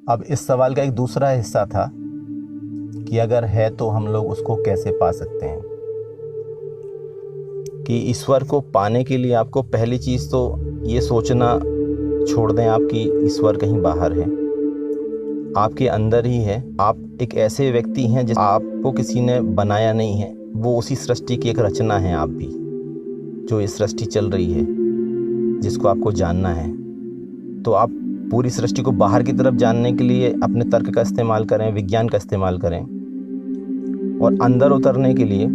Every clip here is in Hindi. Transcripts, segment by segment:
अब इस सवाल का एक दूसरा हिस्सा था कि अगर है तो हम लोग उसको कैसे पा सकते हैं। कि ईश्वर को पाने के लिए आपको पहली चीज़ तो ये सोचना छोड़ दें आप कि ईश्वर कहीं बाहर है, आपके अंदर ही है। आप एक ऐसे व्यक्ति हैं जिस आपको किसी ने बनाया नहीं है, वो उसी सृष्टि की एक रचना है आप भी, जो ये सृष्टि चल रही है जिसको आपको जानना है। तो आप पूरी सृष्टि को बाहर की तरफ जानने के लिए अपने तर्क का इस्तेमाल करें, विज्ञान का इस्तेमाल करें, और अंदर उतरने के लिए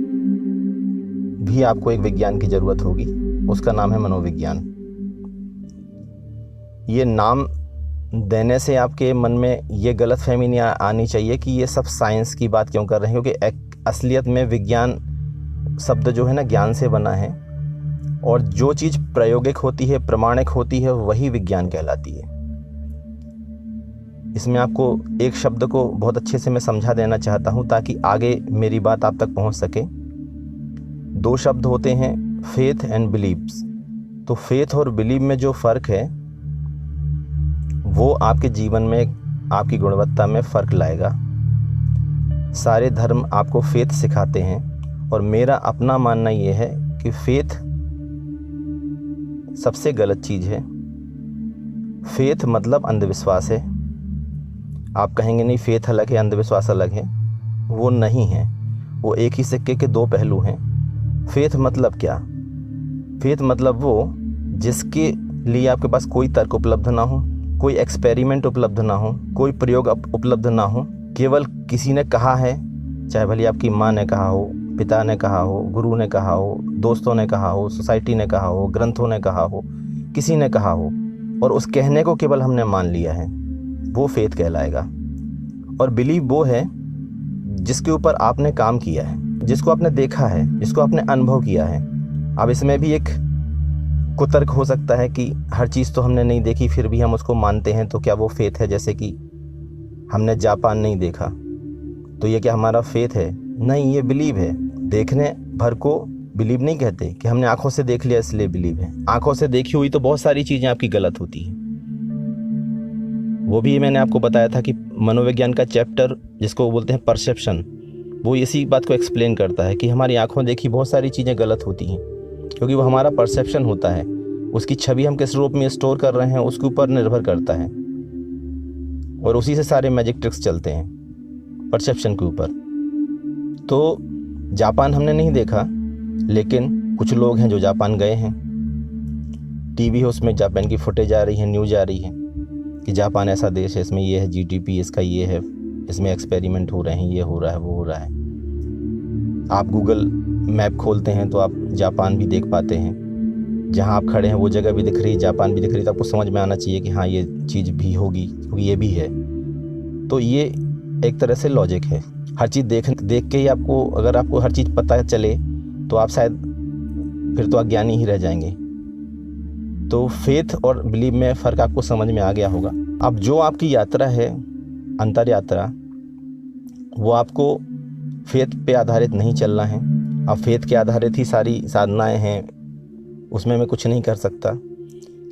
भी आपको एक विज्ञान की ज़रूरत होगी। उसका नाम है मनोविज्ञान। ये नाम देने से आपके मन में ये गलतफहमी नहीं आनी चाहिए कि ये सब साइंस की बात क्यों कर रहे हैं, क्योंकि असलियत में विज्ञान शब्द जो है ना ज्ञान से बना है, और जो चीज़ प्रायोगिक होती है, प्रमाणिक होती है, वही विज्ञान कहलाती है। इसमें आपको एक शब्द को बहुत अच्छे से मैं समझा देना चाहता हूँ ताकि आगे मेरी बात आप तक पहुँच सके। दो शब्द होते हैं, फेथ एंड बिलीव्स। तो फेथ और बिलीव में जो फ़र्क है वो आपके जीवन में, आपकी गुणवत्ता में फ़र्क लाएगा। सारे धर्म आपको फेथ सिखाते हैं, और मेरा अपना मानना ये है कि फेथ सबसे गलत चीज़ है। फेथ मतलब अंधविश्वास है। आप कहेंगे नहीं फेथ अलग है, अंधविश्वास अलग है, वो नहीं है। वो एक ही सिक्के के दो पहलू हैं। फेथ मतलब क्या? फेथ मतलब वो जिसके लिए आपके पास कोई तर्क उपलब्ध ना हो, कोई एक्सपेरिमेंट उपलब्ध ना हो, कोई प्रयोग उपलब्ध ना हो, केवल किसी ने कहा है, चाहे भले आपकी माँ ने कहा हो, पिता ने कहा हो, गुरु ने कहा हो, दोस्तों ने कहा हो, सोसाइटी ने कहा हो, ग्रंथों ने कहा हो, किसी ने कहा हो, और उस कहने को केवल हमने मान लिया है, वो फेथ कहलाएगा। और बिलीव वो है जिसके ऊपर आपने काम किया है, जिसको आपने देखा है, जिसको आपने अनुभव किया है। अब इसमें भी एक कुतर्क हो सकता है कि हर चीज़ तो हमने नहीं देखी फिर भी हम उसको मानते हैं, तो क्या वो फेथ है? जैसे कि हमने जापान नहीं देखा तो ये क्या हमारा फेथ है? नहीं, ये बिलीव है। देखने भर को बिलीव नहीं कहते कि हमने आंखों से देख लिया इसलिए बिलीव है। आंखों से देखी हुई तो बहुत सारी चीज़ें आपकी गलत होती हैं। वो भी मैंने आपको बताया था कि मनोविज्ञान का चैप्टर जिसको बोलते हैं परसेप्शन, वो इसी बात को एक्सप्लेन करता है कि हमारी आंखों देखी बहुत सारी चीज़ें गलत होती हैं, क्योंकि वो हमारा परसेप्शन होता है। उसकी छवि हम किस रूप में स्टोर कर रहे हैं उसके ऊपर निर्भर करता है, और उसी से सारे मैजिक ट्रिक्स चलते हैं, परसेप्शन के ऊपर। तो जापान हमने नहीं देखा, लेकिन कुछ लोग हैं जो जापान गए हैं। टीवी है, उसमें जापान की फुटेज आ रही है, न्यूज़ आ रही है कि जापान ऐसा देश है, इसमें ये है जीडीपी, इसका ये है, इसमें एक्सपेरिमेंट हो रहे हैं, ये हो रहा है, वो हो रहा है। आप गूगल मैप खोलते हैं तो आप जापान भी देख पाते हैं। जहाँ आप खड़े हैं वो जगह भी दिख रही है, जापान भी दिख रही है, तो आपको समझ में आना चाहिए कि हाँ ये चीज़ भी होगी, क्योंकि ये भी है। तो ये एक तरह से लॉजिक है। हर चीज़ देख के ही आपको, अगर आपको हर चीज़ पता चले तो आप शायद फिर तो अज्ञानी ही रह जाएंगे। तो फेथ और बिलीव में फ़र्क आपको समझ में आ गया होगा। अब जो आपकी यात्रा है, अंतर यात्रा, वो आपको फेथ पे आधारित नहीं चलना है। अब फेथ के आधारित ही सारी साधनाएं हैं, उसमें मैं कुछ नहीं कर सकता।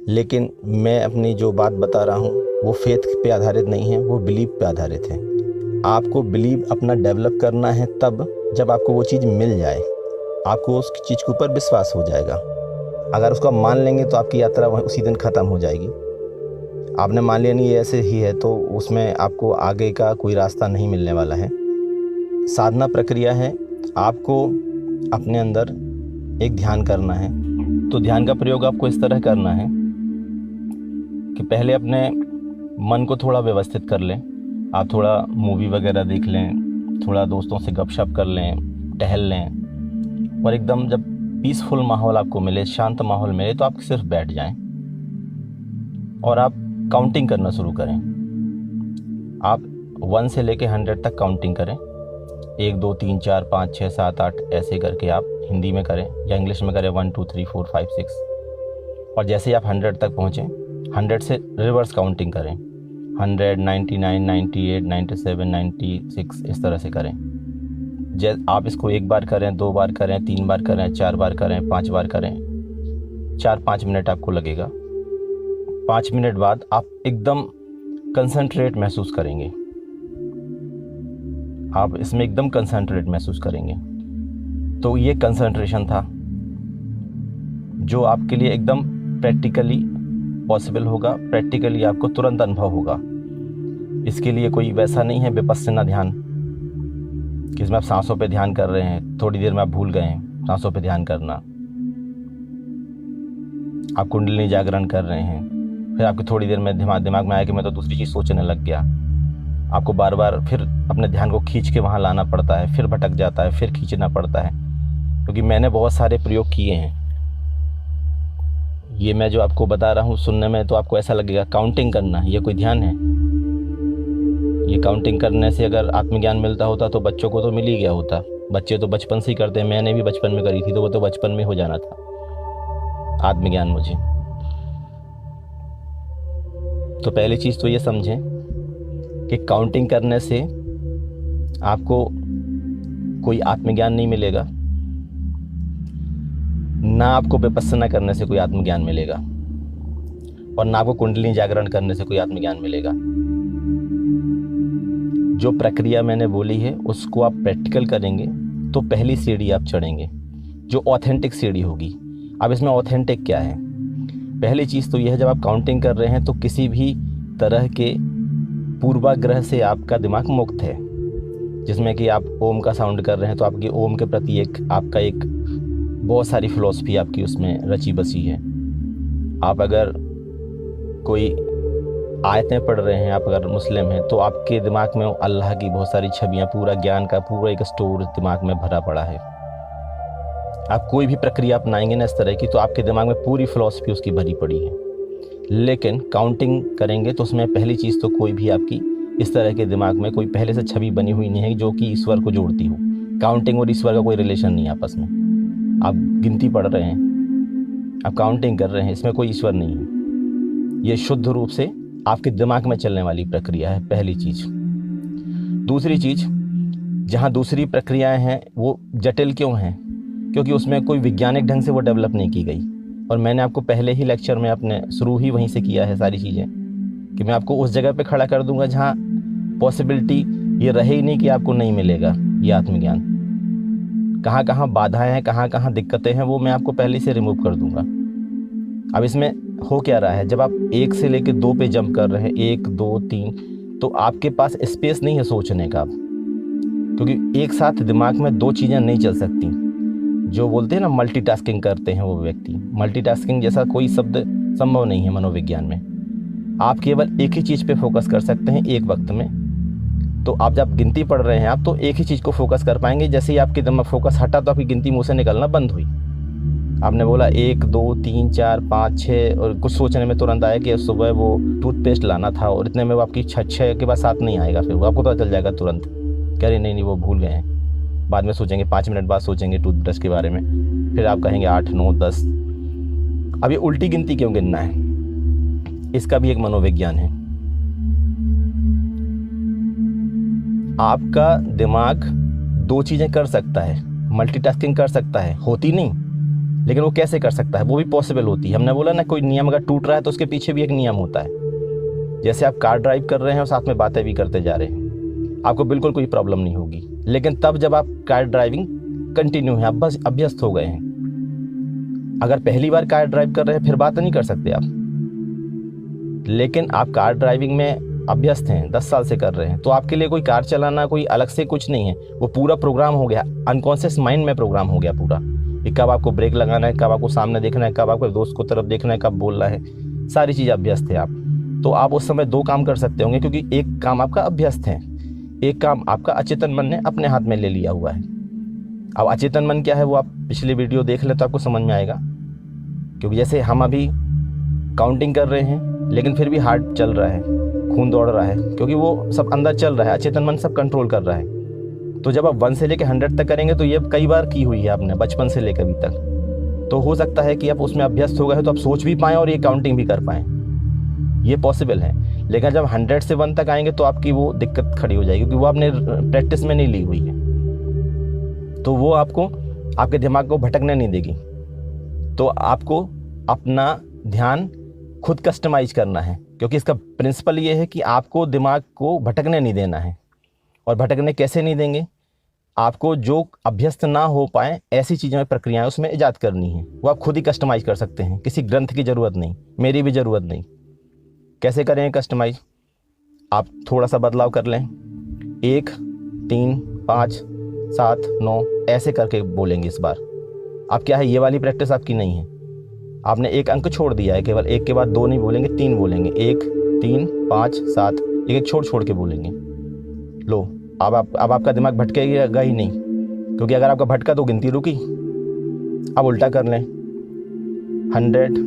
लेकिन मैं अपनी जो बात बता रहा हूँ वो फेथ पे आधारित नहीं है, वो बिलीव पे आधारित है। आपको बिलीव अपना डेवलप करना है तब जब आपको वो चीज़ मिल जाए, आपको उस चीज़ के ऊपर विश्वास हो जाएगा। अगर उसको आप मान लेंगे तो आपकी यात्रा उसी दिन ख़त्म हो जाएगी। आपने मान लिया नहीं ये ऐसे ही है, तो उसमें आपको आगे का कोई रास्ता नहीं मिलने वाला है। साधना प्रक्रिया है, आपको अपने अंदर एक ध्यान करना है। तो ध्यान का प्रयोग आपको इस तरह करना है कि पहले अपने मन को थोड़ा व्यवस्थित कर लें। आप थोड़ा मूवी वगैरह देख लें, थोड़ा दोस्तों से गपशप कर लें, टहल लें, और एकदम जब पीसफुल माहौल आपको मिले, शांत माहौल मिले, तो आप सिर्फ बैठ जाएं और आप काउंटिंग करना शुरू करें। आप 1 से लेके 100 तक काउंटिंग करें। 1 2 3 4 5 6 7 8 ऐसे करके आप हिंदी में करें या इंग्लिश में करें, 1 2 3 4 5 6। और जैसे ही आप 100 तक पहुँचें, 100 से रिवर्स काउंटिंग करें, 100 99 98 97 96 इस तरह से करें। आप इसको 1 बार करें, 2 बार करें, 3 बार करें, 4 बार करें, 5 बार करें, 4-5 मिनट आपको लगेगा। 5 मिनट बाद आप एकदम कंसंट्रेट महसूस करेंगे, आप इसमें एकदम कंसंट्रेट महसूस करेंगे। तो ये कंसंट्रेशन था जो आपके लिए एकदम प्रैक्टिकली पॉसिबल होगा, प्रैक्टिकली आपको तुरंत अनुभव होगा। इसके लिए कोई वैसा नहीं है विपस्सना ध्यान कि इसमें आप सांसों पे ध्यान कर रहे हैं, थोड़ी देर में आप भूल गए सांसों पे ध्यान करना, आप कुंडलिनी जागरण कर रहे हैं, फिर आपकी थोड़ी देर में दिमाग में आया कि मैं तो दूसरी चीज़ सोचने लग गया, आपको बार बार फिर अपने ध्यान को खींच के वहाँ लाना पड़ता है, फिर भटक जाता है, फिर खींचना पड़ता है। क्योंकि मैंने बहुत सारे प्रयोग किए हैं, ये मैं जो आपको बता रहा हूँ सुनने में तो आपको ऐसा लगेगा काउंटिंग करना ये कोई ध्यान है। ये काउंटिंग करने से अगर आत्मज्ञान मिलता होता तो बच्चों को तो मिल ही गया होता, बच्चे तो बचपन से ही करते हैं, मैंने भी बचपन में करी थी, तो वो तो बचपन में हो जाना था आत्मज्ञान मुझे। तो पहली चीज़ तो ये समझें कि काउंटिंग करने से आपको कोई आत्मज्ञान नहीं मिलेगा, ना आपको विपस्सना करने से कोई आत्मज्ञान मिलेगा, और ना आपको कुंडलिनी जागरण करने से कोई आत्मज्ञान मिलेगा। जो प्रक्रिया मैंने बोली है उसको आप प्रैक्टिकल करेंगे तो पहली सीढ़ी आप चढ़ेंगे, जो ऑथेंटिक सीढ़ी होगी। अब इसमें ऑथेंटिक क्या है? पहली चीज़ तो यह है, जब आप काउंटिंग कर रहे हैं तो किसी भी तरह के पूर्वाग्रह से आपका दिमाग मुक्त है। जिसमें कि आप ओम का साउंड कर रहे हैं तो आपकी ओम के प्रति आपका एक बहुत सारी फिलॉसफी आपकी उसमें रची बसी है। आप अगर कोई आयतें पढ़ रहे हैं, आप अगर मुस्लिम हैं, तो आपके दिमाग में अल्लाह की बहुत सारी छवियाँ, पूरा ज्ञान का पूरा एक स्टोर दिमाग में भरा पड़ा है। आप कोई भी प्रक्रिया अपनाएंगे ना इस तरह की, तो आपके दिमाग में पूरी फिलॉसफी उसकी भरी पड़ी है। लेकिन काउंटिंग करेंगे तो उसमें पहली चीज़ तो कोई भी आपकी इस तरह के दिमाग में कोई पहले से छवि बनी हुई नहीं है जो कि ईश्वर को जोड़ती हो। काउंटिंग और ईश्वर का कोई रिलेशन नहीं है आपस में। आप गिनती पढ़ रहे हैं, आप काउंटिंग कर रहे हैं, इसमें कोई ईश्वर नहीं है। ये शुद्ध रूप से आपके दिमाग में चलने वाली प्रक्रिया है, पहली चीज़। दूसरी चीज़, जहाँ दूसरी प्रक्रियाएं हैं वो जटिल क्यों हैं? क्योंकि उसमें कोई वैज्ञानिक ढंग से वो डेवलप नहीं की गई। और मैंने आपको पहले ही लेक्चर में अपने शुरू ही वहीं से किया है सारी चीज़ें, कि मैं आपको उस जगह पे खड़ा कर दूंगा जहाँ पॉसिबिलिटी ये रहे ही नहीं कि आपको नहीं मिलेगा ये आत्मज्ञान। कहाँ कहाँ बाधाएं हैं, कहाँ कहाँ दिक्कतें हैं, वो मैं आपको पहले से रिमूव कर दूंगा। अब इसमें हो क्या रहा है, जब आप 1 से लेकर 2 पे जंप कर रहे हैं, 1 2 3, तो आपके पास स्पेस नहीं है सोचने का। क्योंकि एक साथ दिमाग में 2 चीज़ें नहीं चल सकती। जो बोलते हैं ना मल्टीटास्किंग करते हैं वो व्यक्ति, मल्टीटास्किंग जैसा कोई शब्द संभव नहीं है मनोविज्ञान में। आप केवल एक ही चीज़ पे फोकस कर सकते हैं एक वक्त में। तो आप जब गिनती पढ़ रहे हैं आप तो एक ही चीज़ को फोकस कर पाएंगे। जैसे ही आपके दिमाग फोकस हटा तो आपकी गिनती मुँह से निकलना बंद हुई। आपने बोला 1 2 3 4 5 6 और कुछ सोचने में तुरंत आया कि सुबह वो टूथपेस्ट लाना था, और इतने में वो आपकी 6 के बाद 7 नहीं आएगा। फिर वो आपको पता चल जाएगा तुरंत, कह रहे नहीं वो भूल गए हैं। बाद में सोचेंगे, 5 मिनट बाद सोचेंगे टूथब्रश के बारे में, फिर आप कहेंगे 8 9 10। अब ये उल्टी गिनती क्यों गिनना है, इसका भी एक मनोविज्ञान है। आपका दिमाग 2 चीज़ें कर सकता है, मल्टीटास्किंग कर सकता है, होती नहीं, लेकिन वो कैसे कर सकता है वो भी पॉसिबल होती है। हमने बोला ना, कोई नियम अगर टूट रहा है तो उसके पीछे भी एक नियम होता है। जैसे आप कार ड्राइव कर रहे हैं और साथ में बातें भी करते जा रहे हैं, आपको बिल्कुल कोई प्रॉब्लम नहीं होगी। लेकिन तब जब आप कार ड्राइविंग कंटिन्यू है, आप बस अभ्यस्त हो गए हैं। अगर पहली बार कार ड्राइव कर रहे हैं फिर बात नहीं कर सकते आप, लेकिन आप कार ड्राइविंग में अभ्यस्त हैं, 10 साल से कर रहे हैं, तो आपके लिए कोई कार चलाना कोई अलग से कुछ नहीं है। वो पूरा प्रोग्राम हो गया, अनकॉन्शियस माइंड में प्रोग्राम हो गया पूरा, कि कब आपको ब्रेक लगाना है, कब आपको सामने देखना है, कब आपको दोस्त को तरफ देखना है, कब बोलना है, सारी चीज़ अभ्यस्त है आप। तो आप उस समय 2 काम कर सकते होंगे, क्योंकि एक काम आपका अभ्यस्त है, एक काम आपका अचेतन मन ने अपने हाथ में ले लिया हुआ है। अब अचेतन मन क्या है वो आप पिछली वीडियो देख ले तो आपको समझ में आएगा। क्योंकि जैसे हम अभी काउंटिंग कर रहे हैं लेकिन फिर भी हार्ट चल रहा है, खून दौड़ रहा है, क्योंकि वो सब अंदर चल रहा है, अचेतन मन सब कंट्रोल कर रहा है। तो जब आप 1 से लेकर 100 तक करेंगे तो ये कई बार की हुई है आपने, बचपन से लेकर अभी तक। तो हो सकता है कि आप उसमें अभ्यस्त हो गए तो आप सोच भी पाएँ और ये काउंटिंग भी कर पाएँ, ये पॉसिबल है। लेकिन जब 100 से 1 तक आएंगे तो आपकी वो दिक्कत खड़ी हो जाएगी, क्योंकि वो आपने प्रैक्टिस में नहीं ली हुई है, तो वो आपको आपके दिमाग को भटकने नहीं देगी। तो आपको अपना ध्यान खुद कस्टमाइज करना है, क्योंकि इसका प्रिंसिपल ये है कि आपको दिमाग को भटकने नहीं देना है। और भटकने कैसे नहीं देंगे? आपको जो अभ्यस्त ना हो पाए ऐसी चीज़ें में प्रक्रियाएं उसमें ईजाद करनी है, वो आप खुद ही कस्टमाइज कर सकते हैं। किसी ग्रंथ की ज़रूरत नहीं, मेरी भी ज़रूरत नहीं। कैसे करें कस्टमाइज? आप थोड़ा सा बदलाव कर लें। 1 3 5 7 9 ऐसे करके बोलेंगे इस बार। अब क्या है, ये वाली प्रैक्टिस आपकी नहीं है। आपने एक अंक छोड़ दिया है, केवल 1 के बाद 2 नहीं बोलेंगे, 3 बोलेंगे। 1 3 5 7 एक छोड़ छोड़ के बोलेंगे। लो, अब आपका दिमाग भटकेगा ही नहीं, क्योंकि अगर आपका भटका तो गिनती रुकी। अब उल्टा कर लें। 100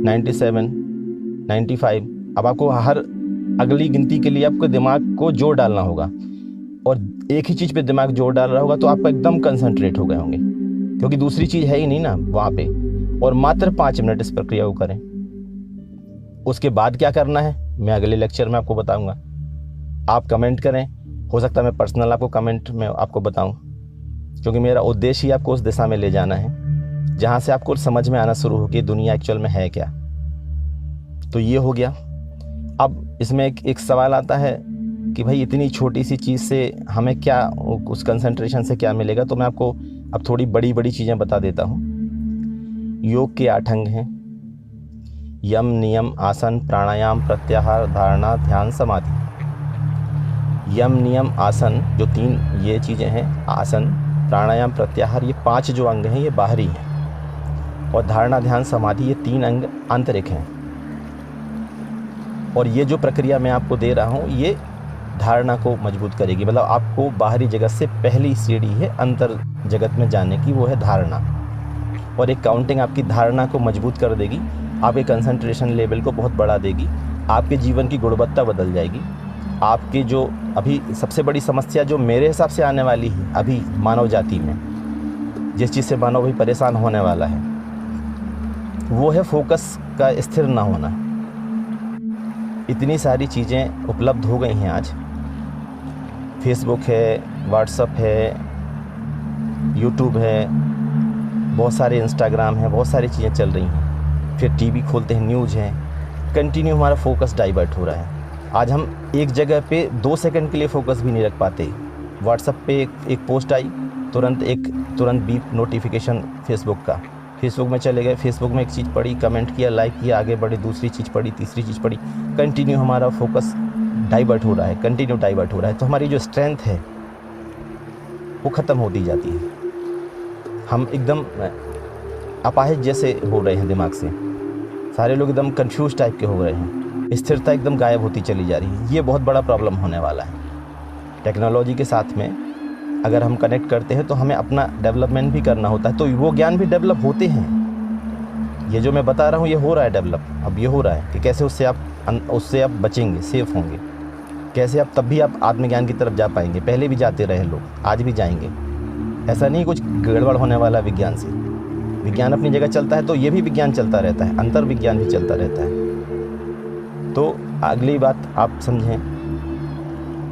97 95। अब आपको हर अगली गिनती के लिए आपको दिमाग को जोर डालना होगा, और एक ही चीज़ पे दिमाग जोर डाल रहा होगा तो आपका एकदम कंसंट्रेट हो गए होंगे, क्योंकि दूसरी चीज़ है ही नहीं ना वहाँ पे। और मात्र 5 मिनट इस प्रक्रिया को करें। उसके बाद क्या करना है मैं अगले लेक्चर में आपको बताऊंगा। आप कमेंट करें, हो सकता है मैं पर्सनल आपको कमेंट में आपको बताऊं, क्योंकि मेरा उद्देश्य ही आपको उस दिशा में ले जाना है जहाँ से आपको समझ में आना शुरू हो कि दुनिया एक्चुअल में है क्या। तो ये हो गया। अब इसमें एक सवाल आता है कि भाई इतनी छोटी सी चीज़ से हमें क्या, उस कंसंट्रेशन से क्या मिलेगा। तो मैं आपको अब थोड़ी बड़ी बड़ी चीज़ें बता देता हूँ। योग के 8 अंग हैं: यम, नियम, आसन, प्राणायाम, प्रत्याहार, धारणा, ध्यान, समाधि। यम, नियम, आसन जो 3 ये चीज़ें हैं, आसन, प्राणायाम, प्रत्याहार, ये 5 जो अंग हैं ये बाहरी हैं। और धारणा, ध्यान, समाधि ये 3 अंग आंतरिक हैं। और ये जो प्रक्रिया मैं आपको दे रहा हूँ ये धारणा को मजबूत करेगी। मतलब आपको बाहरी जगत से पहली सीढ़ी है अंतर जगत में जाने की, वो है धारणा। और एक काउंटिंग आपकी धारणा को मजबूत कर देगी, आपके कंसंट्रेशन लेवल को बहुत बढ़ा देगी, आपके जीवन की गुणवत्ता बदल जाएगी। आपकी जो अभी सबसे बड़ी समस्या जो मेरे हिसाब से आने वाली है अभी मानव जाति में, जिस चीज़ से मानव भी परेशान होने वाला है, वो है फोकस का स्थिर ना होना। इतनी सारी चीज़ें उपलब्ध हो गई हैं आज। फेसबुक है, व्हाट्सएप है, यूट्यूब है, बहुत सारे इंस्टाग्राम है, बहुत सारी चीज़ें चल रही हैं। फिर टीवी खोलते हैं, न्यूज़ है, कंटिन्यू हमारा फोकस डाइवर्ट हो रहा है। आज हम एक जगह पे 2 सेकंड के लिए फोकस भी नहीं रख पाते। व्हाट्सएप पे एक पोस्ट आई, तुरंत बीप नोटिफिकेशन फेसबुक का, फेसबुक में चले गए, फेसबुक में एक चीज़ पढ़ी, कमेंट किया, लाइक किया, आगे बढ़े, दूसरी चीज़ पढ़ी, तीसरी चीज़ पढ़ी। कंटिन्यू हमारा फोकस डाइवर्ट हो रहा है, कंटिन्यू डाइवर्ट हो रहा है। तो हमारी जो स्ट्रेंथ है वो ख़त्म होती जाती है। हम एकदम अपाहिज जैसे हो रहे हैं दिमाग से, सारे लोग एकदम कंफ्यूज टाइप के हो रहे हैं, स्थिरता एकदम गायब होती चली जा रही है। ये बहुत बड़ा प्रॉब्लम होने वाला है। टेक्नोलॉजी के साथ में अगर हम कनेक्ट करते हैं तो हमें अपना डेवलपमेंट भी करना होता है, तो वो ज्ञान भी डेवलप होते हैं। ये जो मैं बता रहा हूँ ये हो रहा है डेवलप, अब ये हो रहा है कि कैसे उससे आप बचेंगे, सेफ होंगे, कैसे आप तब भी आप आत्मज्ञान की तरफ जा पाएंगे। पहले भी जाते रहे लोग, आज भी जाएंगे। ऐसा नहीं कुछ गड़बड़ होने वाला विज्ञान से। विज्ञान अपनी जगह चलता है तो ये भी विज्ञान चलता रहता है, अंतर विज्ञान भी चलता रहता है। तो अगली बात आप समझें।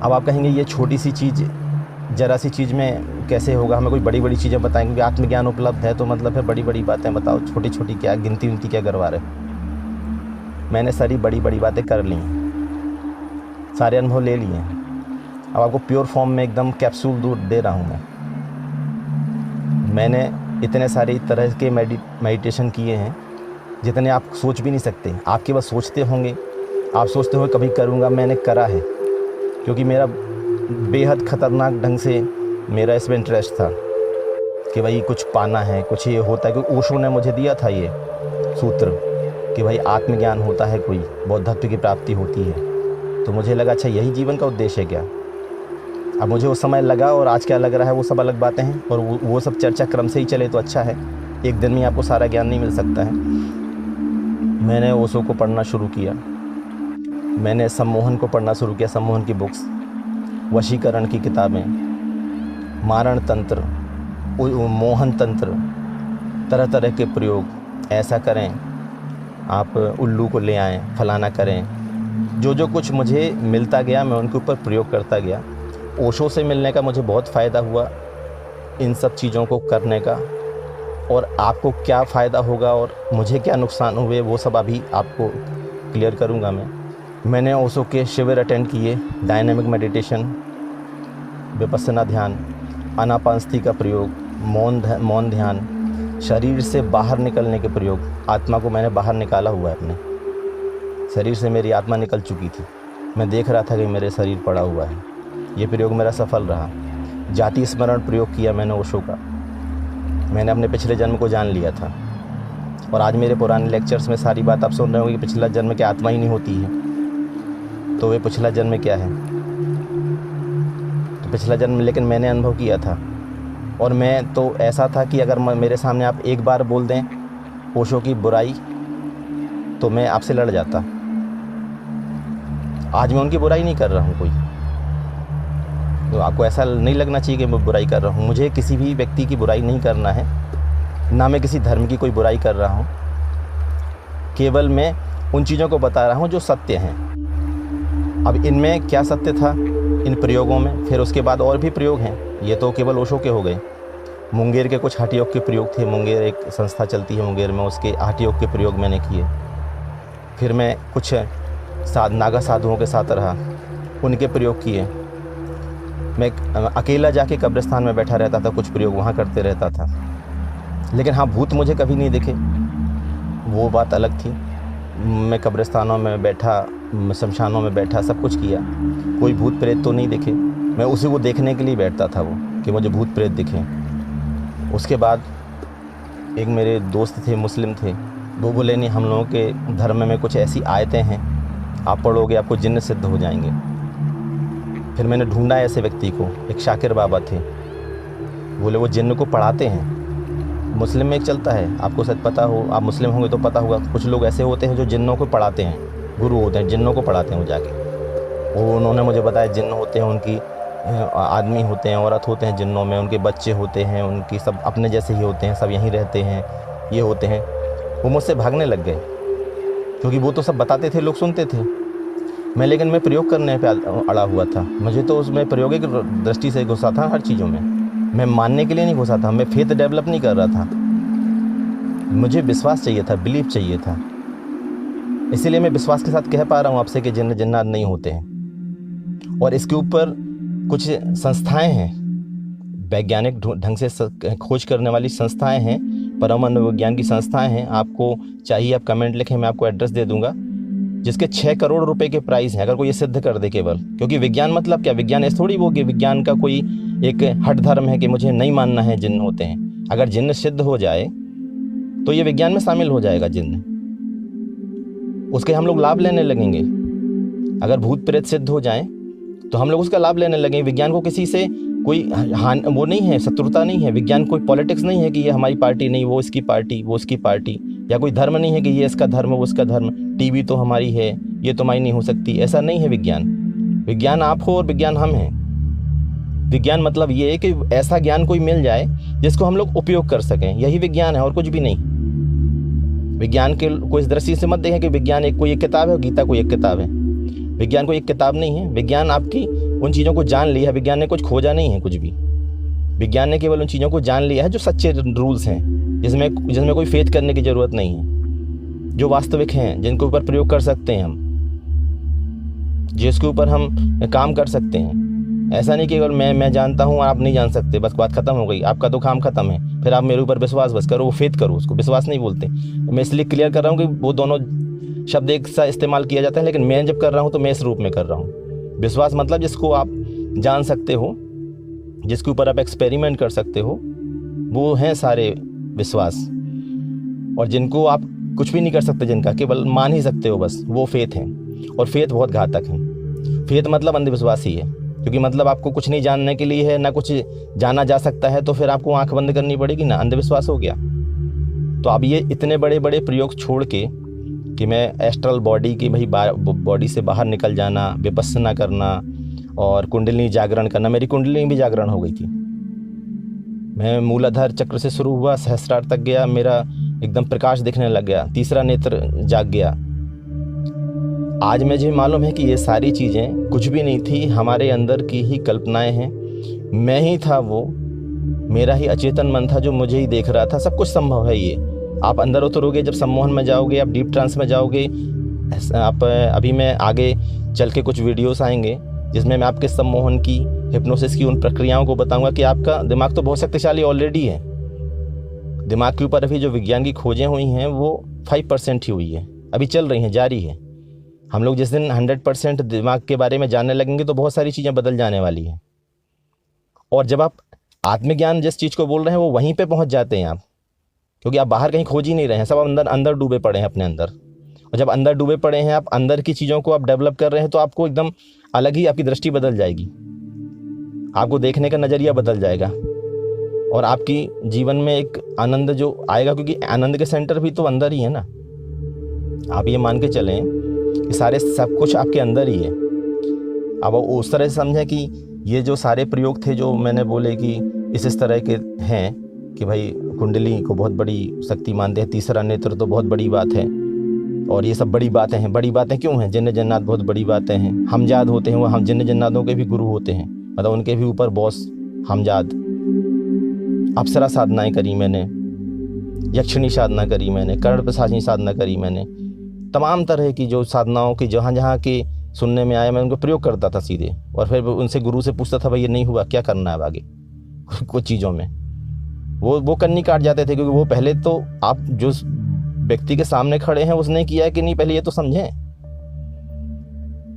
अब आप कहेंगे ये छोटी सी चीज़, ज़रा सी चीज़ में कैसे होगा, हमें कोई बड़ी बड़ी चीज़ें बताएंगे कि आत्मज्ञान उपलब्ध है तो मतलब है बड़ी बड़ी बातें बताओ, छोटी छोटी क्या गिनती विनती क्या करवा रहे। मैंने सारी बड़ी बड़ी बातें कर ली हैं, सारे अनुभव ले लिए हैं। अब आपको प्योर फॉर्म में एकदम कैप्सूल दूध दे रहा हूँ मैंने इतने सारे तरह के मेडिटेशन किए हैं जितने आप सोच भी नहीं सकते। आप केवल सोचते होंगे, आप सोचते होंगे कभी करूँगा, मैंने करा है, क्योंकि मेरा बेहद ख़तरनाक ढंग से मेरा इसमें इंटरेस्ट था कि भाई कुछ पाना है, कुछ ये होता है। क्योंकि ओशो ने मुझे दिया था ये सूत्र कि भाई आत्मज्ञान होता है, कोई बौद्धत्व की प्राप्ति होती है। तो मुझे लगा अच्छा यही जीवन का उद्देश्य है क्या। अब मुझे उस समय लगा और आज क्या लग रहा है वो सब अलग बातें हैं, और वो सब चर्चा क्रम से ही चले तो अच्छा है। एक दिन में आपको सारा ज्ञान नहीं मिल सकता है। मैंने ओशो को पढ़ना शुरू किया, मैंने सम्मोहन को पढ़ना शुरू किया, सम्मोहन की बुक्स, वशीकरण की किताबें, मारण तंत्र, मोहन तंत्र, तरह तरह के प्रयोग। ऐसा करें, आप उल्लू को ले आएँ, फलाना करें। जो जो कुछ मुझे मिलता गया मैं उनके ऊपर प्रयोग करता गया। ओशो से मिलने का मुझे बहुत फ़ायदा हुआ इन सब चीज़ों को करने का, और आपको क्या फ़ायदा होगा और मुझे क्या नुकसान हुए वो सब अभी आपको क्लियर करूँगा मैंने ओशो के शिविर अटेंड किए, डायनेमिक मेडिटेशन, विपस्सना ध्यान, आनापानसती का प्रयोग, मौन ध्यान, शरीर से बाहर निकलने के प्रयोग। आत्मा को मैंने बाहर निकाला हुआ है, अपने शरीर से मेरी आत्मा निकल चुकी थी, मैं देख रहा था कि मेरे शरीर पड़ा हुआ है। ये प्रयोग मेरा सफल रहा। जाति स्मरण प्रयोग किया मैंने ओशो का। मैंने अपने पिछले जन्म को जान लिया था। और आज मेरे पुराने लेक्चर्स में सारी बात आप सुन रहे होंगे कि पिछला जन्म की आत्मा ही नहीं होती है, तो वे पिछला जन्म क्या है? तो पिछला जन्म लेकिन मैंने अनुभव किया था। और मैं तो ऐसा था कि अगर मेरे सामने आप एक बार बोल दें ओशो की बुराई तो मैं आपसे लड़ जाता। आज मैं उनकी बुराई नहीं कर रहा हूँ कोई, तो आपको ऐसा नहीं लगना चाहिए कि मैं बुराई कर रहा हूँ। मुझे किसी भी व्यक्ति की बुराई नहीं करना है, ना मैं किसी धर्म की कोई बुराई कर रहा हूँ। केवल मैं उन चीज़ों को बता रहा हूँ जो सत्य हैं। अब इनमें क्या सत्य था इन प्रयोगों में, फिर उसके बाद और भी प्रयोग हैं, ये तो केवल ओशो के हो गए। मुंगेर के कुछ हठ योग के प्रयोग थे। मुंगेर एक संस्था चलती है मुंगेर में, उसके हठ योग के प्रयोग मैंने किए। फिर मैं कुछ नागा साधुओं के साथ रहा, उनके प्रयोग किए। मैं अकेला जाके कब्रिस्तान में बैठा रहता था, कुछ प्रयोग वहाँ करते रहता था। लेकिन हाँ, भूत मुझे कभी नहीं दिखे, वो बात अलग थी। मैं कब्रिस्तानों में बैठा, शमशानों में बैठा, सब कुछ किया, कोई भूत प्रेत तो नहीं दिखे। मैं उसी को देखने के लिए बैठता था, वो कि मुझे भूत प्रेत दिखें। उसके बाद एक मेरे दोस्त थे, मुस्लिम थे, वो बोले नहीं, हम लोगों के धर्म में कुछ ऐसी आयतें हैं, आप पढ़ोगे आपको जिन्न सिद्ध हो जाएंगे। फिर मैंने ढूंढा ऐसे व्यक्ति को, एक शाकिर बाबा थे, बोले वो जिन्न को पढ़ाते हैं। मुस्लिम में एक चलता है, आपको शायद पता हो, आप मुस्लिम होंगे तो पता होगा, कुछ लोग ऐसे होते हैं जो जिन्नों को पढ़ाते हैं, गुरु होते हैं, जिन्नों को पढ़ाते हैं वो जाके। वो उन्होंने मुझे बताया जिन्न होते हैं, उनकी आदमी होते हैं, औरत होते हैं जिन्नों में, उनके बच्चे होते हैं, उनकी सब अपने जैसे ही होते हैं, सब यहीं रहते हैं, ये होते हैं। वो मुझसे भागने लग गए, क्योंकि वो तो सब बताते थे, लोग सुनते थे। लेकिन मैं प्रयोग करने पे अड़ा हुआ था। मुझे तो उसमें प्रायोगिक दृष्टि से घुसा था हर चीज़ों में, मैं मानने के लिए नहीं घुसा था, मैं फेथ डेवलप नहीं कर रहा था, मुझे विश्वास चाहिए था, बिलीफ चाहिए था। इसीलिए मैं विश्वास के साथ कह पा रहा हूँ आपसे कि जिन्न जिन्नात नहीं होते हैं। और इसके ऊपर कुछ संस्थाएं हैं, वैज्ञानिक ढंग से खोज करने वाली संस्थाएं हैं, परम मनोविज्ञान की संस्थाएं हैं। आपको चाहिए आप कमेंट लिखें, मैं आपको एड्रेस दे दूंगा, जिसके 6 करोड़ रुपए के प्राइस हैं, अगर कोई ये सिद्ध कर दे केवल। क्योंकि विज्ञान मतलब क्या, विज्ञान ऐसे थोड़ी वो कि विज्ञान का कोई एक हठ धर्म है कि मुझे नहीं मानना है जिन्न होते हैं। अगर जिन्न सिद्ध हो जाए तो ये विज्ञान में शामिल हो जाएगा जिन्न, उसके हम लोग लाभ लेने लगेंगे। अगर भूत प्रेत सिद्ध हो जाए तो हम लोग उसका लाभ लेने लगेंगे। विज्ञान को किसी से कोई वो नहीं है, शत्रुता नहीं है। विज्ञान कोई पॉलिटिक्स नहीं है कि ये हमारी पार्टी नहीं, वो इसकी पार्टी, वो उसकी पार्टी, या कोई धर्म नहीं है कि ये इसका धर्म, वो उसका धर्म, टीवी तो हमारी है, ये तो हमारी नहीं हो सकती। ऐसा नहीं है विज्ञान। विज्ञान आप हो और विज्ञान हम हैं। विज्ञान मतलब ये है कि ऐसा ज्ञान कोई मिल जाए जिसको हम लोग उपयोग कर सकें, यही विज्ञान है और कुछ भी नहीं। विज्ञान के को इस दृष्टि से मत देखें कि विज्ञान एक कोई एक किताब है और गीता कोई एक किताब है। विज्ञान कोई एक किताब नहीं है। विज्ञान आपकी उन चीज़ों को जान लिया है, विज्ञान ने कुछ खोजा नहीं है कुछ भी। विज्ञान ने केवल उन चीज़ों को जान लिया है जो सच्चे रूल्स हैं, जिसमें कोई फेथ करने की ज़रूरत नहीं है, जो वास्तविक हैं, जिनके ऊपर प्रयोग कर सकते हैं हम, जिसके ऊपर हम काम कर सकते हैं। ऐसा नहीं कि केवल मैं जानता हूँ आप नहीं जान सकते, बस बात खत्म हो गई, आपका तो काम खत्म है, फिर आप मेरे ऊपर विश्वास बस करो, वो फेथ करो, उसको विश्वास नहीं बोलते। मैं इसलिए क्लियर कर रहा हूँ कि वो दोनों शब्द एक सा इस्तेमाल किया जाता है, लेकिन मैं जब कर रहा हूँ तो मैं इस रूप में कर रहा हूँ। विश्वास मतलब जिसको आप जान सकते हो, जिसके ऊपर आप एक्सपेरिमेंट कर सकते हो, वो हैं सारे विश्वास। और जिनको आप कुछ भी नहीं कर सकते, जिनका केवल मान ही सकते हो बस, वो फेथ हैं। और फेथ बहुत घातक है। फेथ मतलब अंधविश्वास ही है, क्योंकि मतलब आपको कुछ नहीं जानने के लिए है, ना कुछ जाना जा सकता है, तो फिर आपको आंख बंद करनी पड़ेगी ना, अंधविश्वास हो गया। तो अब ये इतने बड़े बड़े प्रयोग छोड़ के कि मैं एस्ट्रल बॉडी की भाई बॉडी से बाहर निकल जाना, विपस्सना करना और कुंडलिनी जागरण करना। मेरी कुंडलिनी भी जागरण हो गई थी। मैं मूलाधार चक्र से शुरू हुआ, सहस्रार तक गया, मेरा एकदम प्रकाश दिखने लग गया, तीसरा नेत्र जाग गया। आज मुझे मालूम है कि ये सारी चीज़ें कुछ भी नहीं थी, हमारे अंदर की ही कल्पनाएं हैं। मैं ही था वो, मेरा ही अचेतन मन था जो मुझे ही देख रहा था। सब कुछ संभव है। ये आप अंदर उतरोगे, जब सम्मोहन में जाओगे, आप डीप ट्रांस में जाओगे, आप अभी मैं आगे चल के कुछ वीडियोस आएंगे जिसमें मैं आपके सम्मोहन की, हिप्नोसिस की उन प्रक्रियाओं को बताऊंगा कि आपका दिमाग तो बहुत शक्तिशाली ऑलरेडी है। दिमाग के ऊपर अभी जो विज्ञान की खोजें हुई हैं वो 5% ही हुई है, अभी चल रही हैं, जारी है। हम लोग जिस दिन 100% दिमाग के बारे में जानने लगेंगे तो बहुत सारी चीज़ें बदल जाने वाली हैं। और जब आप आत्मज्ञान जिस चीज़ को बोल रहे हैं वो वहीं पे पहुंच जाते हैं आप, क्योंकि आप बाहर कहीं खोज ही नहीं रहे हैं, सब अंदर अंदर डूबे पड़े हैं अपने अंदर। और जब अंदर डूबे पड़े हैं आप, अंदर की चीज़ों को आप डेवलप कर रहे हैं, तो आपको एकदम अलग ही आपकी दृष्टि बदल जाएगी, आपको देखने का नज़रिया बदल जाएगा और आपकी जीवन में एक आनंद जो आएगा, क्योंकि आनंद के सेंटर भी तो अंदर ही है ना। आप ये मान के चलें कि सारे सब कुछ आपके अंदर ही है। अब उस तरह से समझें कि ये जो सारे प्रयोग थे जो मैंने बोले कि इस तरह के हैं कि भाई कुंडली को बहुत बड़ी शक्ति मानते हैं, तीसरा नेत्र तो बहुत बड़ी बात है, और ये सब बड़ी बातें हैं। बड़ी बातें क्यों हैं? जिन्न जन्नात बहुत बड़ी बातें हैं। हमजाद होते हैं वो, हम जिन्न जन्नातों के भी गुरु होते हैं, मतलब उनके भी ऊपर बॉस हमजाद। अप्सरा साधनाएं करी मैंने, यक्षिणी साधना करी मैंने, कर्ण प्रसादी साधना करी मैंने, तमाम तरह की जो साधनाओं की जहाँ जहाँ के सुनने में आया मैं उनको प्रयोग करता था सीधे, और फिर उनसे गुरु से पूछता था भाई ये नहीं हुआ, क्या करना है आगे। कुछ चीज़ों में वो कन्नी काट जाते थे, क्योंकि वो पहले तो आप जो व्यक्ति के सामने खड़े हैं उसने किया है कि नहीं, पहले ये तो समझें।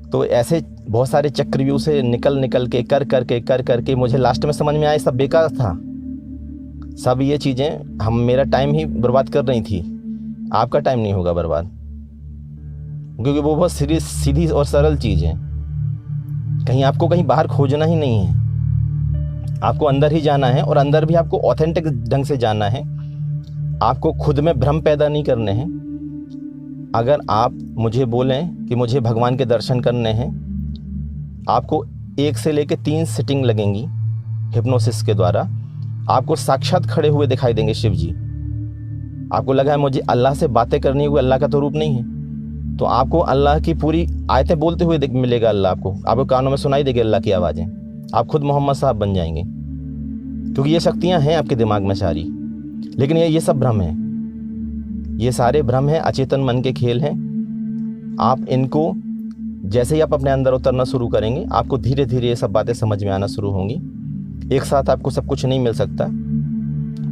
तो ऐसे बहुत सारे चक्रव्यूह से निकल के कर करके मुझे लास्ट में समझ में आया सब बेकार था। सब ये चीज़ें मेरा टाइम ही बर्बाद कर रही थी। आपका टाइम नहीं होगा बर्बाद, क्योंकि वो बहुत सीधी और सरल चीज़ है। कहीं आपको कहीं बाहर खोजना ही नहीं है, आपको अंदर ही जाना है, और अंदर भी आपको ऑथेंटिक ढंग से जाना है। आपको खुद में भ्रम पैदा नहीं करने हैं। अगर आप मुझे बोलें कि मुझे भगवान के दर्शन करने हैं, आपको 1 से लेकर 3 सिटिंग लगेंगी हिप्नोसिस के द्वारा। आपको साक्षात खड़े हुए दिखाई देंगे शिव जी। आपको लगा है मुझे अल्लाह से बातें करनी है, वो अल्लाह का तो रूप नहीं है, तो आपको अल्लाह की पूरी आयतें बोलते हुए मिलेगा अल्लाह आपको कानों में सुनाई देगी अल्लाह की आवाज़ें। आप खुद मोहम्मद साहब बन जाएंगे, क्योंकि ये शक्तियाँ हैं आपके दिमाग में सारी। लेकिन ये सब भ्रम है, ये सारे भ्रम हैं, अचेतन मन के खेल हैं। आप इनको जैसे ही आप अपने अंदर उतरना शुरू करेंगे, आपको धीरे धीरे ये सब बातें समझ में आना शुरू होंगी। एक साथ आपको सब कुछ नहीं मिल सकता।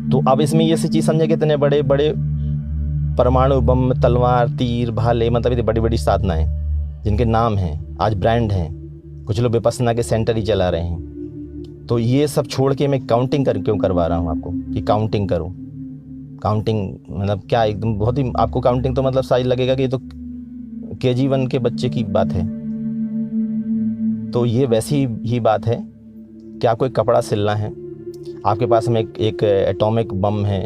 तो अब इसमें ये सी चीज़ समझे कि इतने बड़े बड़े परमाणु बम, तलवार, तीर, भाले, मतलब ये बड़ी बड़ी साधनाएं जिनके नाम हैं, आज ब्रांड हैं। कुछ लोग विपස්සना के सेंटर ही चला रहे हैं। तो ये सब छोड़ के मैं काउंटिंग क्यों करवा रहा हूँ आपको कि काउंटिंग करो। काउंटिंग मतलब क्या, एकदम बहुत ही आपको काउंटिंग तो मतलब शायद लगेगा कि ये तो KG1 के बच्चे की बात है। तो ये वैसी ही बात है कि आपको एक कपड़ा सिलना है। आपके पास में एक एटॉमिक बम है,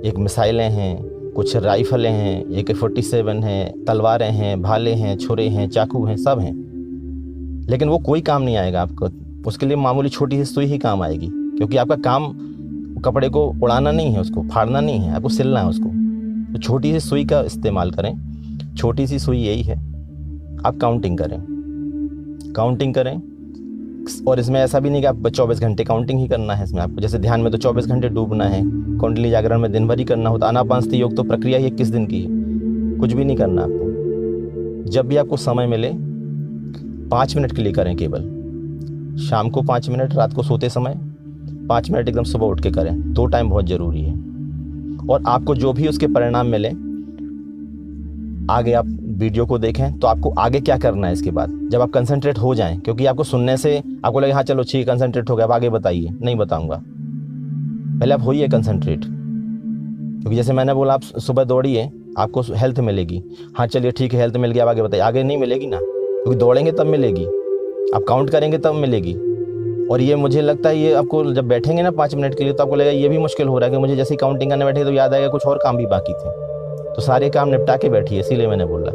एक मिसाइलें हैं, कुछ राइफलें हैं, AK-47 हैं, तलवारें हैं, भाले हैं, छुरे हैं, चाकू हैं, सब हैं। लेकिन वो कोई काम नहीं आएगा आपको। उसके लिए मामूली छोटी सी सुई ही काम आएगी, क्योंकि आपका काम कपड़े को उड़ाना नहीं है, उसको फाड़ना नहीं है, आपको सिलना है उसको। तो छोटी सी सुई का इस्तेमाल करें। छोटी सी सुई यही है, आप काउंटिंग करें। और इसमें ऐसा भी नहीं कि आप 24 घंटे काउंटिंग ही करना है। इसमें आपको जैसे ध्यान में तो 24 घंटे डूबना है, कुंडली जागरण में दिन भर ही करना होता। आनापानसती योग तो प्रक्रिया ही 21 दिन की है, कुछ भी नहीं करना आपको। जब भी आपको समय मिले 5 मिनट के लिए करें, केवल शाम को 5 मिनट, रात को सोते समय 5 मिनट, एकदम सुबह उठ के करें। 2 टाइम बहुत ज़रूरी है। और आपको जो भी उसके परिणाम मिले, आगे आप वीडियो को देखें तो आपको आगे क्या करना है इसके बाद, जब आप कंसंट्रेट हो जाएं। क्योंकि आपको सुनने से आपको लगे हाँ चलो ठीक कंसंट्रेट हो गया, अब आगे बताइए, नहीं बताऊंगा। पहले आप होइए कंसंट्रेट। क्योंकि जैसे मैंने बोला, आप सुबह दौड़िए, आपको हेल्थ मिलेगी। हाँ चलिए ठीक है, हेल्थ मिल गया, अब आगे बताइए। आगे नहीं मिलेगी ना, क्योंकि दौड़ेंगे तब मिलेगी, आप काउंट करेंगे तब मिलेगी। और ये मुझे लगता है ये आपको जब बैठेंगे ना 5 मिनट के लिए, तो आपको लगेगा ये भी मुश्किल हो रहा है कि मुझे जैसे ही काउंटिंग करने बैठे तो याद आएगा कुछ और काम भी बाकी थे। तो सारे काम निपटा के बैठिए, इसीलिए मैंने बोला।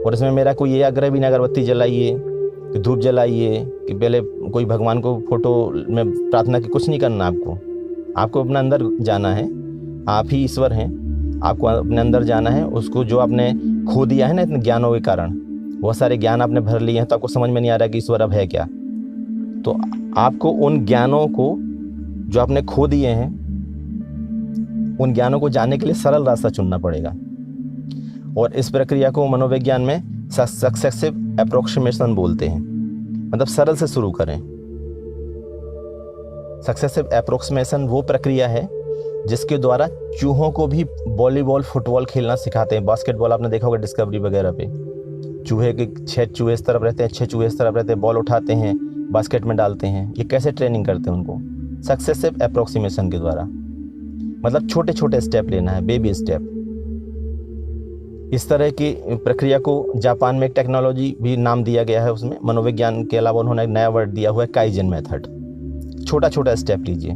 और इसमें मेरा कोई ये आग्रह भी नहीं, अगरबत्ती जलाइए कि धूप जलाइए कि पहले कोई भगवान को फोटो में प्रार्थना की, कुछ नहीं करना आपको अपना अंदर जाना है। आप ही ईश्वर हैं, आपको अपने अंदर जाना है। उसको जो आपने खो दिया है ना इतने ज्ञानों के कारण, बहुत सारे ज्ञान आपने भर लिए हैं, तो आपको समझ में नहीं आ रहा कि ईश्वर अब है क्या। तो आपको उन ज्ञानों को जो आपने खो दिए हैं, उन ज्ञानों को जानने के लिए सरल रास्ता चुनना पड़ेगा। और इस प्रक्रिया को मनोविज्ञान में सक्सेसिव अप्रोक्सीमेशन बोलते हैं, मतलब सरल से शुरू करें। सक्सेसिव अप्रोक्सीमेशन वो प्रक्रिया है जिसके द्वारा चूहों को भी वॉलीबॉल फुटबॉल खेलना सिखाते हैं। बास्केटबॉल आपने देखा होगा डिस्कवरी वगैरह पे, चूहे के 6 चूहे इस तरफ रहते हैं, 6 चूहे इस तरफ रहते हैं, बॉल उठाते हैं, बास्केट में डालते हैं। ये कैसे ट्रेनिंग करते हैं उनको? सक्सेसिव अप्रोक्सीमेशन के द्वारा, मतलब छोटे छोटे स्टेप लेना है, बेबी स्टेप। इस तरह की प्रक्रिया को जापान में एक टेक्नोलॉजी भी नाम दिया गया है, उसमें मनोविज्ञान के अलावा उन्होंने एक नया वर्ड दिया हुआ है, काइजन मेथड। छोटा छोटा स्टेप लीजिए।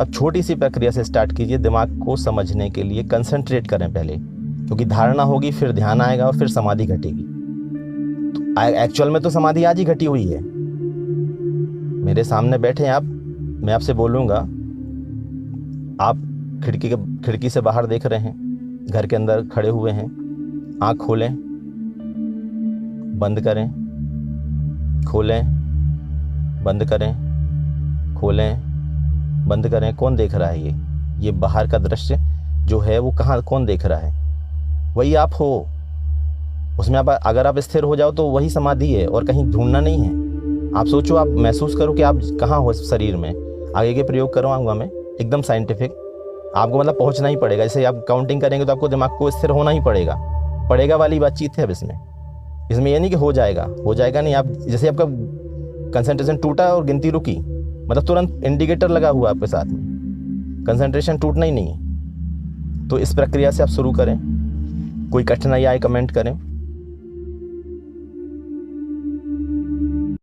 अब छोटी सी प्रक्रिया से स्टार्ट कीजिए, दिमाग को समझने के लिए कंसंट्रेट करें पहले, क्योंकि धारणा होगी, फिर ध्यान आएगा और फिर समाधि घटेगी। तो एक्चुअल में तो समाधि आज ही घटी हुई है। मेरे सामने बैठे हैं आप, मैं आपसे बोलूँगा, आप खिड़की से बाहर देख रहे हैं, घर के अंदर खड़े हुए हैं, आँख खोलें, बंद करें, खोलें, बंद करें, खोलें, बंद करें। कौन देख रहा है? ये बाहर का दृश्य जो है वो कहाँ, कौन देख रहा है? वही आप हो। उसमें आप अगर आप स्थिर हो जाओ तो वही समाधि है और कहीं ढूंढना नहीं है। आप सोचो, आप महसूस करो कि आप कहाँ हो शरीर में। आगे के प्रयोग करवाऊंगा मैं, एकदम साइंटिफिक। आपको मतलब पहुँचना ही पड़ेगा। जैसे आप काउंटिंग करेंगे तो आपको दिमाग को स्थिर होना ही पड़ेगा वाली बातचीत है अब इसमें ये नहीं कि हो जाएगा नहीं। आप जैसे आपका कंसंट्रेशन टूटा और गिनती रुकी, मतलब तुरंत इंडिकेटर लगा हुआ आपके साथ में, कंसंट्रेशन टूटना ही नहीं है। तो इस प्रक्रिया से आप शुरू करें। कोई कठिनाई आए कमेंट करें।